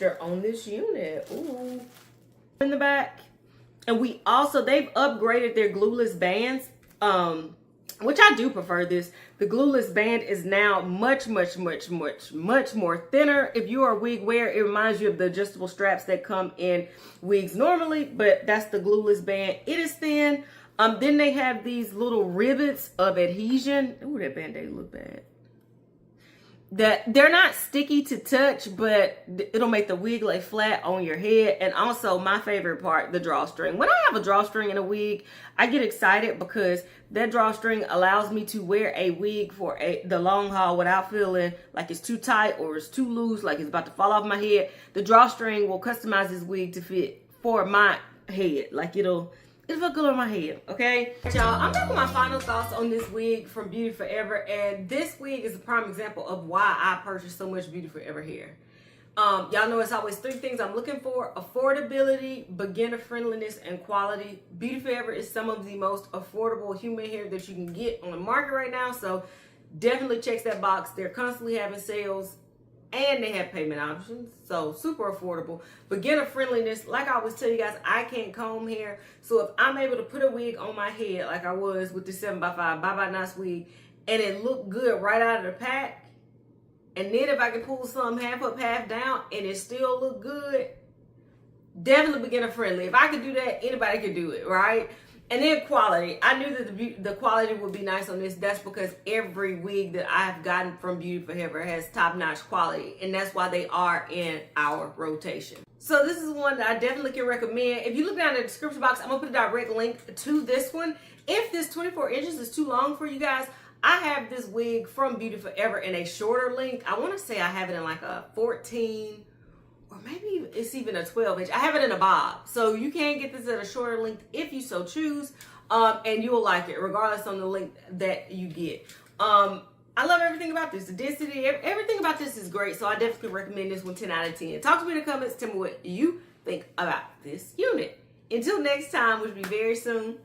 texture on this unit. Ooh. In the back. And we also, they've upgraded their glueless bands, which I do prefer this. The glueless band is now much more thinner. If you are a wig wearer, it reminds you of the adjustable straps that come in wigs normally, but that's the glueless band. It is thin. Then they have these little rivets of adhesion. Ooh, that band-aid look bad. That they're not sticky to touch, but it'll make the wig lay flat on your head. And also my favorite part, the drawstring. When I have a drawstring in a wig, I get excited because that drawstring allows me to wear a wig for the long haul without feeling like it's too tight or it's too loose, like it's about to fall off my head. The drawstring will customize this wig to fit for my head. Like it'll look good on my head, okay? Y'all, I'm back with my final thoughts on this wig from BeautyForever, and this wig is a prime example of why I purchased so much BeautyForever hair. Y'all know it's always three things I'm looking for: affordability, beginner friendliness, and quality. BeautyForever is some of the most affordable human hair that you can get on the market right now, so definitely checks that box. They're constantly having sales, and they have payment options, so super affordable. Beginner friendliness, like I always tell you guys, I can't comb hair, so if I'm able to put a wig on my head like I was with the 7x5 Bye Bye Nice wig, and it looked good right out of the pack, and then if I can pull some half up, half down, and it still look good, definitely beginner friendly. If I could do that, anybody could do it, right? And then quality. I knew that the quality would be nice on this. That's because every wig that I've gotten from BeautyForever has top-notch quality. And that's why they are in our rotation. So this is one that I definitely can recommend. If you look down in the description box, I'm going to put a direct link to this one. If this 24 inches is too long for you guys, I have this wig from BeautyForever in a shorter length. I want to say I have it in like a 14, or maybe it's even a 12 inch. I have it in a bob. So you can get this at a shorter length if you so choose. And you'll like it regardless on the length that you get. I love everything about this. The density, everything about this is great. So I definitely recommend this one 10 out of 10. Talk to me in the comments. Tell me what you think about this unit. Until next time, which will be very soon.